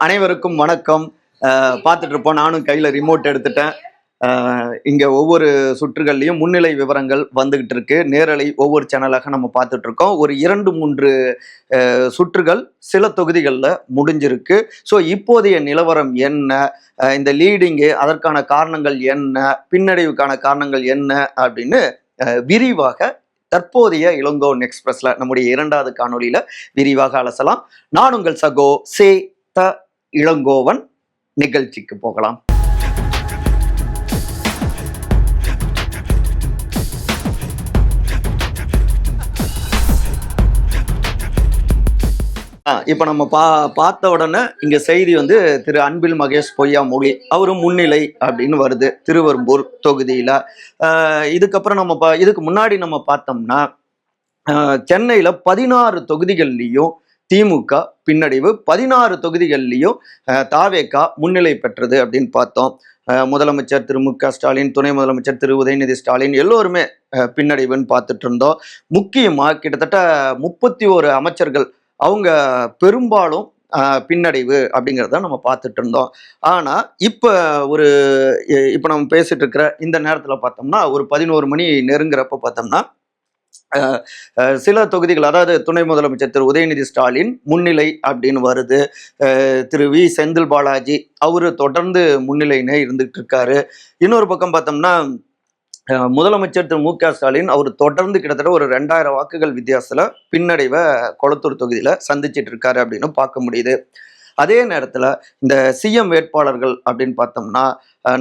அனைவருக்கும் வணக்கம். பார்த்துட்டு இருப்போம். நானும் கையில் ரிமோட் எடுத்துட்டேன். இங்கே ஒவ்வொரு சுற்றுகள்லையும் முன்னிலை விவரங்கள் வந்துகிட்டு இருக்கு. நேரலை ஒவ்வொரு சேனலாக நம்ம பார்த்துட்டு இருக்கோம். ஒரு 2-3 சுற்றுகள் சில தொகுதிகளில் முடிஞ்சிருக்கு. ஸோ இப்போதைய நிலவரம் என்ன, இந்த லீடிங்கு அதற்கான காரணங்கள் என்ன, பின்னடைவுக்கான காரணங்கள் என்ன அப்படின்னு விரிவாக தற்போதைய இளங்கோவன் எக்ஸ்பிரஸ்ல நம்முடைய 2வது காணொலியில விரிவாக அலசலாம். நான் உங்கள் சகோ சே த இளங்கோவன். நிகழ்ச்சிக்கு போகலாம். இப்ப நம்ம பார்த்த உடனே இங்க செய்தி வந்து திரு அன்பில் மகேஷ் பொய்யாமொழி அவரும் முன்னிலை அப்படின்னு வருது திருவெரும்பூர் தொகுதியில. இதுக்கப்புறம் இதுக்கு முன்னாடி நம்ம பார்த்தோம்னா சென்னையில 16 தொகுதிகள்லையும் திமுக பின்னடைவு, 16 தொகுதிகள்லையும் தாவேகா முன்னிலை பெற்றது அப்படின்னு பார்த்தோம். முதலமைச்சர் திரு மு க ஸ்டாலின், துணை முதலமைச்சர் திரு உதயநிதி ஸ்டாலின் எல்லோருமே பின்னடைவுன்னு பார்த்துட்டு இருந்தோம். முக்கியமா கிட்டத்தட்ட 31 அமைச்சர்கள் அவங்க பெரும்பாலும் பின்னடைவு அப்படிங்கிறத நம்ம பார்த்துட்டு இருந்தோம். ஆனா இப்ப நம்ம பேசிட்டு இருக்கிற இந்த நேரத்துல பார்த்தோம்னா ஒரு 11 மணி நெருங்குறப்ப பார்த்தோம்னா சில தொகுதிகள், அதாவது துணை முதலமைச்சர் திரு உதயநிதி ஸ்டாலின் முன்னிலை அப்படின்னு வருது. திரு வி செந்தில் பாலாஜி அவரு தொடர்ந்து முன்னிலைன்னு இருந்துகிட்டு இருக்காரு. இன்னொரு பக்கம் பார்த்தோம்னா முதலமைச்சர் திரு மு க ஸ்டாலின் அவர் தொடர்ந்து கிட்டத்தட்ட ஒரு 2000 வாக்குகள் வித்தியாசத்துல பின்னடைவை கொளத்தூர் தொகுதியில சந்திச்சிட்டு இருக்காரு அப்படின்னு பார்க்க முடியுது. அதே நேரத்துல இந்த சிஎம் வேட்பாளர்கள் அப்படின்னு பார்த்தோம்னா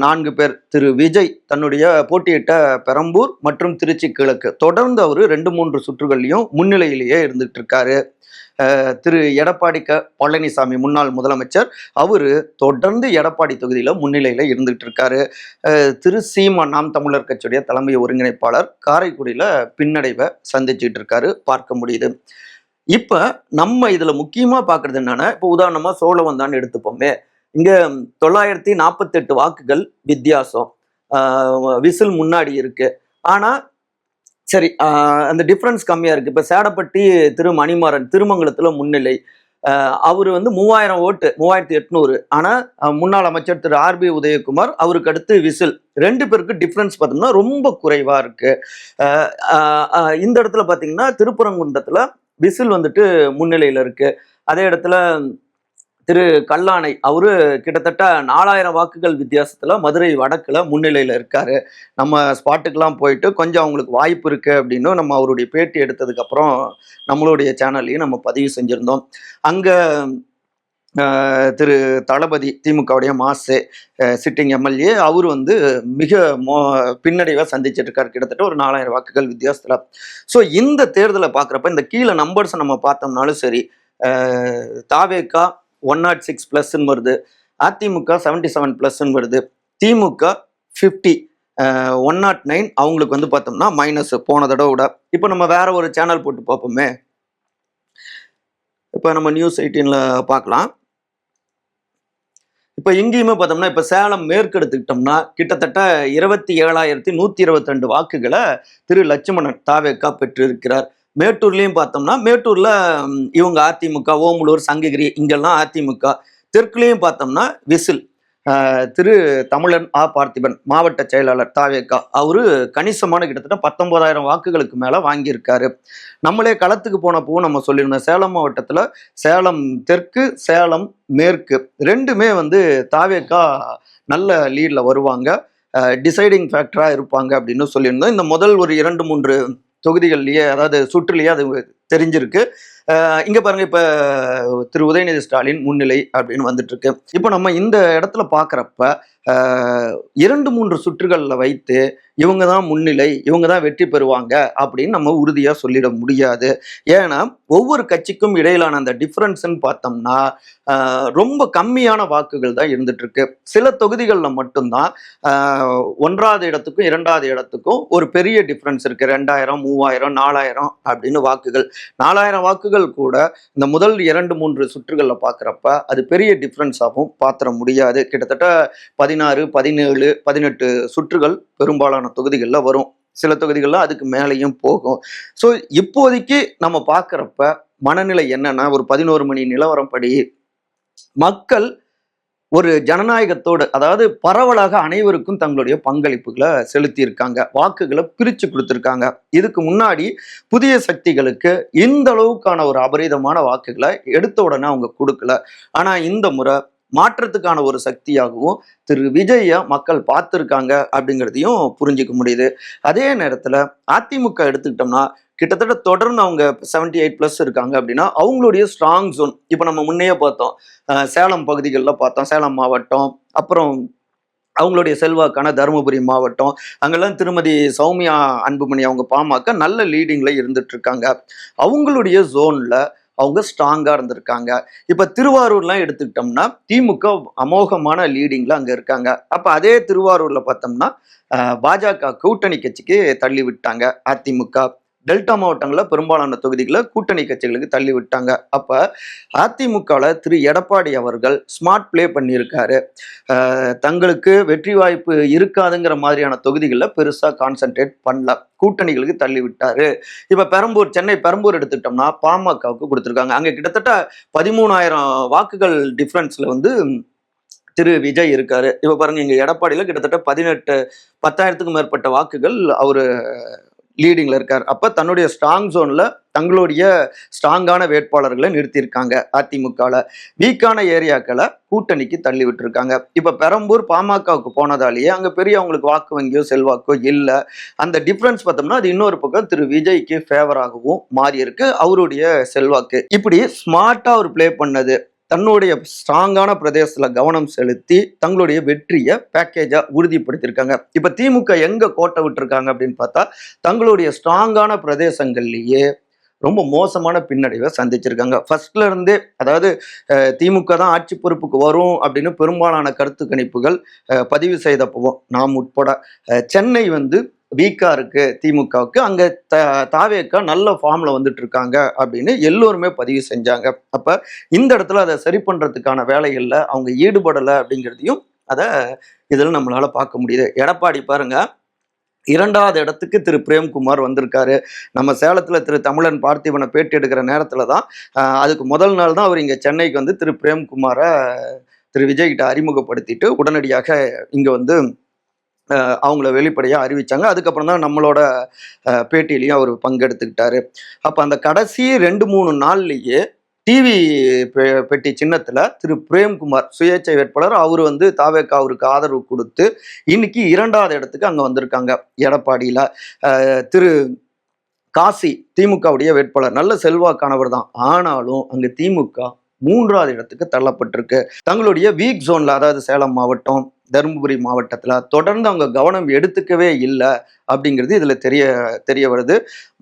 4 பேர். திரு விஜய் தன்னுடைய போட்டியிட்ட பெரம்பூர் மற்றும் திருச்சி கிழக்கு தொடர்ந்து அவரு 2-3 சுற்றுகள்லையும் முன்னிலையிலேயே இருந்துட்டு இருக்காரு. திரு எடப்பாடி பழனிசாமி முன்னாள் முதலமைச்சர் அவரு தொடர்ந்து எடப்பாடி தொகுதியில முன்னிலையில இருந்துட்டு இருக்காரு. திரு சீமான் நாம் தமிழர் கட்சியுடைய தலைமை ஒருங்கிணைப்பாளர் காரைக்குடியில பின்னடைவை சந்திச்சுட்டு இருக்காரு பார்க்க முடியுது. இப்ப நம்ம இதுல முக்கியமா பாக்குறது என்னன்னா, இப்ப உதாரணமா சோழவந்தான் எடுத்துப்போமே, இங்க 948 வாக்குகள் வித்தியாசம் விசில் முன்னாடி இருக்கு. ஆனா சரி, அந்த டிஃப்ரென்ஸ் கம்மியா இருக்கு. இப்ப சேடப்பட்டி திரு மணிமாறன் திருமங்கலத்துல முன்னிலை, அவரு வந்து 3000 ஓட்டு, 3800. ஆனா முன்னாள் அமைச்சர் திரு ஆர் பி உதயகுமார் அவருக்கு அடுத்து விசில். 2 பேருக்கு டிஃப்ரென்ஸ் பார்த்தோம்னா ரொம்ப குறைவா இருக்கு. இந்த இடத்துல பாத்தீங்கன்னா திருப்பரங்குன்றத்துல விசில் வந்துட்டு முன்னிலையில இருக்கு. அதே இடத்துல திரு கல்லானை அவரு கிட்டத்தட்ட 4000 வாக்குகள் வித்தியாசத்துல மதுரை வடக்குல முன்னிலையில இருக்காரு. நம்ம ஸ்பாட்டுக்கெல்லாம் போயிட்டு கொஞ்சம் அவங்களுக்கு வாய்ப்பு இருக்கு அப்படின்னு நம்ம அவருடைய பேட்டி எடுத்ததுக்கு அப்புறம் நம்மளுடைய சேனல்லையும் நம்ம பதிவு செஞ்சிருந்தோம். அங்க திரு தளபதி திமுகவுடைய மாசு சிட்டிங் எம்எல்ஏ அவரு வந்து மிக பின்னடைவை சந்திச்சிட்டு இருக்காரு கிட்டத்தட்ட ஒரு 4000 வாக்குகள் வித்தியாசத்துல. ஸோ இந்த தேர்தலை பார்க்குறப்ப இந்த கீழே நம்பர்ஸை நம்ம பார்த்தோம்னாலும் சரி, தாவேகா 106+ வருது, அதிமுக 77+ வருது, திமுக 50 109 அவங்களுக்கு வந்து பார்த்தோம்னா மைனஸ் போன தடவை விட. இப்போ நம்ம வேற ஒரு சேனல் போட்டு பார்ப்போமே. இப்போ நம்ம நியூஸ் 18ல பார்க்கலாம். இப்போ இங்கேயுமே பார்த்தோம்னா இப்போ சேலம் மேற்கு எடுத்துக்கிட்டோம்னா கிட்டத்தட்ட 27,122 வாக்குகளை திரு லட்சுமணன் தாவேகா பெற்று இருக்கிறார். மேட்டூர்லையும் பார்த்தோம்னா மேட்டூர்ல இவங்க அதிமுக, ஓமலூர், சங்ககிரி இங்கெல்லாம் அதிமுக. தெற்குலையும் பார்த்தோம்னா விசில் திரு தமிழன் ஆ பார்த்திபன் மாவட்ட செயலாளர் தாவேகா அவரு கணிசமான கிட்டத்தட்ட 19,000 வாக்குகளுக்கு மேல வாங்கியிருக்காரு. நம்மளே களத்துக்கு போனப்போ நம்ம சொல்லியிருந்தோம், சேலம் மாவட்டத்துல சேலம் தெற்கு, சேலம் மேற்கு ரெண்டுமே வந்து தாவேகா நல்ல லீட்ல வருவாங்க, டிசைடிங் ஃபேக்டரா இருப்பாங்க அப்படின்னு சொல்லியிருந்தோம். இந்த முதல் ஒரு 2-3 தொகுதிகள்லயே, அதாவது சுற்றுலயே அது தெரிஞ்சிருக்கு. இங்க பாருங்க, இப்ப திரு உதயநிதி ஸ்டாலின் முன்னிலை அப்படின்னு வந்துட்டு இருக்கு. இப்ப நம்ம இந்த இடத்துல பாக்குறப்ப 2-3 சுற்றுகள்ல வைத்து இவங்க தான் முன்னிலை, இவங்க தான் வெற்றி பெறுவாங்க அப்படின்னு நம்ம உறுதியா சொல்லிட முடியாது. ஏன்னா ஒவ்வொரு கட்சிக்கும் இடையிலான அந்த டிஃபரன்ஸ்ன்னு பார்த்தோம்னா ரொம்ப கம்மியான வாக்குகள் தான் இருந்துட்டு இருக்கு. சில தொகுதிகளில் மட்டும்தான் 1வது இடத்துக்கும் 2வது இடத்துக்கும் ஒரு பெரிய டிஃபரன்ஸ் இருக்கு. 2000, 3000, 4000 அப்படின்னு வாக்குகள். 4000 வாக்குகள் கூட இந்த முதல் 2-3 சுற்றுகள்ல பாக்குறப்ப அது பெரிய டிஃபரன்ஸாகவும் பாத்திர முடியாது. கிட்டத்தட்ட 16, 17, 18 சுற்றுகள் பெரும்பாலான தொகுதிகளில் வரும். சில தொகுதிகளில் அதுக்கு மேலேயும் போகும். ஸோ இப்போதைக்கு நம்ம பார்க்குறப்ப மனநிலை என்னன்னா, ஒரு 11 மணி நிலவரம் படி மக்கள் ஒரு ஜனநாயகத்தோடு, அதாவது பரவலாக அனைவருக்கும் தங்களுடைய பங்களிப்புகளை செலுத்தியிருக்காங்க. வாக்குகளை பிரிச்சு குடுத்திருக்காங்க. இதுக்கு முன்னாடி புதிய சக்திகளுக்கு இந்த அளவுக்கான ஒரு அபரிதமான வாக்குகளை எடுத்த உடனே அவங்க குடுக்கல. ஆனா இந்த முறை மாற்றத்துக்கான ஒரு சக்தியாகவும் திரு விஜய மக்கள் பார்த்திருக்காங்க அப்படிங்கிறதையும் புரிஞ்சுக்க முடியுது. அதே நேரத்துல அதிமுக எடுத்துக்கிட்டோம்னா, கிட்டத்தட்ட தொடர்ந்து அவங்க 78+ இருக்காங்க அப்படின்னா, அவங்களுடைய ஸ்ட்ராங் ஜோன் இப்ப நம்ம முன்னையே பார்த்தோம். சேலம் பகுதிகள்ல பார்த்தோம். சேலம் மாவட்டம், அப்புறம் அவங்களுடைய செல்வாக்கான தருமபுரி மாவட்டம், அங்கெல்லாம் திருமதி சௌமியா அன்புமணி அவங்க பாமக நல்ல லீடிங்ல இருந்துட்டு இருக்காங்க. அவங்களுடைய ஜோன்ல அவங்க ஸ்ட்ராங்கா இருந்திருக்காங்க. இப்ப திருவாரூர்லாம் எடுத்துக்கிட்டோம்னா, திமுக அமோகமான லீடிங்ல அங்க இருக்காங்க. அப்ப அதே திருவாரூர்ல பார்த்தோம்னா, பாஜக கூட்டணி கட்சிக்கு தள்ளி விட்டாங்க அதிமுக. டெல்டா மாவட்டங்கள்ல பெரும்பாலான தொகுதிகளை கூட்டணி கட்சிகளுக்கு தள்ளி விட்டாங்க. அப்ப அதிமுகல திரு எடப்பாடி அவர்கள் ஸ்மார்ட் பிளே பண்ணியிருக்காரு. தங்களுக்கு வெற்றி வாய்ப்பு இருக்காதுங்கிற மாதிரியான தொகுதிகளில் பெருசா கான்சென்ட்ரேட் பண்ணல. கூட்டணிகளுக்கு தள்ளி விட்டாரு. இப்ப பெரம்பூர், சென்னை பெரம்பூர் எடுத்துக்கிட்டோம்னா பாமகவுக்கு கொடுத்திருக்காங்க. அங்க கிட்டத்தட்ட 13,000 வாக்குகள் டிஃபரன்ஸ்ல வந்து திரு விஜய் இருக்காரு. இப்ப பாருங்க, இங்க எடப்பாடியில கிட்டத்தட்ட 10,000க்கும் மேற்பட்ட வாக்குகள் அவரு லீடிங்ல இருக்கார். அப்ப தன்னுடைய ஸ்ட்ராங் ஜோன்ல தங்களுடைய ஸ்ட்ராங்கான வேட்பாளர்களை நிறுத்தியிருக்காங்க. அதிமுகல வீக்கான ஏரியாக்களை கூட்டணிக்கு தள்ளி விட்டுருக்காங்க. இப்ப பெரம்பூர் பாமகவுக்கு போனதாலேயே அங்க பெரிய அவங்களுக்கு வாக்கு வங்கியோ செல்வாக்கோ இல்லை. அந்த டிஃபரன்ஸ் பார்த்தோம்னா அது இன்னொரு பக்கம் திரு விஜய்க்கு ஃபேவராகவும் மாறி இருக்கு அவருடைய செல்வாக்கு. இப்படி ஸ்மார்ட்டா அவர் பிளே பண்ணது, தன்னுடைய ஸ்ட்ராங்கான பிரதேசத்துல கவனம் செலுத்தி தங்களுடைய வெற்றியை பேக்கேஜா உறுதிப்படுத்தியிருக்காங்க. இப்ப திமுக எங்க கோட்டை விட்டுருக்காங்க அப்படின்னு பார்த்தா, தங்களுடைய ஸ்ட்ராங்கான பிரதேசங்கள்லயே ரொம்ப மோசமான பின்னடைவை சந்திச்சிருக்காங்க. ஃபர்ஸ்ட்ல இருந்தே, அதாவது திமுக தான் ஆட்சி பொறுப்புக்கு வரும் அப்படின்னு பெரும்பாலான கருத்து கணிப்புகள் பதிவு செய்தப்போ நாம் உட்பட, சென்னை வந்து வீக்கா இருக்கு திமுகவுக்கு, அங்க தாவேக்கா நல்ல ஃபார்ம்ல வந்துட்டு இருக்காங்க அப்படின்னு எல்லோருமே பதிவு செஞ்சாங்க. அப்ப இந்த இடத்துல அதை சரி பண்றதுக்கான வேலைகள்ல அவங்க ஈடுபடலை அப்படிங்கிறதையும் அதை இதில் நம்மளால பார்க்க முடியுது. எடப்பாடி பாருங்க, 2வது இடத்துக்கு திரு பிரேம்குமார் வந்திருக்காரு. நம்ம சேலத்துல திரு தமிழன் பார்த்திபனை பேட்டி எடுக்கிற நேரத்துல தான், அதுக்கு முதல் நாள் தான் அவர் இங்க சென்னைக்கு வந்து திரு பிரேம்குமாரை திரு விஜய் கிட்ட அறிமுகப்படுத்திட்டு உடனடியாக இங்க வந்து அவங்கள வெளிப்படையாக அறிவிச்சாங்க. அதுக்கப்புறம் தான் நம்மளோட பேட்டியிலையும் அவர் பங்கெடுத்துக்கிட்டாரு. அப்போ அந்த கடைசி 2-3 நாள்லேயே டிவி பெட்டி சின்னத்தில் திரு பிரேம்குமார் சுயேட்சை வேட்பாளர், அவர் வந்து தாவேக்கா அவருக்கு ஆதரவு கொடுத்து இன்னைக்கு 2வது இடத்துக்கு அங்கே வந்திருக்காங்க. எடப்பாடியில் திரு காசி திமுகவுடைய வேட்பாளர் நல்ல செல்வாக்கானவர் தான். ஆனாலும் அங்கே திமுக 3வது இடத்துக்கு தள்ளப்பட்டிருக்கு. தங்களுடைய வீக் ஜோன்ல, அதாவது சேலம் மாவட்டம், தருமபுரி மாவட்டத்துல தொடர்ந்து அவங்க கவனம் எடுத்துக்கவே இல்லை அப்படிங்கிறது இதுல தெரிய வருது.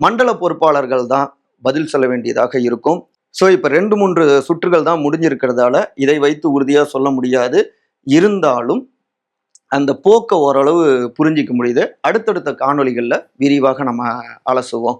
மண்டல பொறுப்பாளர்கள் தான் பதில் சொல்ல வேண்டியதாக இருக்கும். ஸோ இப்போ 2-3 சுற்றுகள் தான் முடிஞ்சிருக்கிறதால இதை வைத்து உறுதியா சொல்ல முடியாது. இருந்தாலும் அந்த போக்க ஓரளவு புரிஞ்சிக்க முடியுது. அடுத்தடுத்த காணொளிகள்ல விரிவாக நம்ம அலசுவோம்.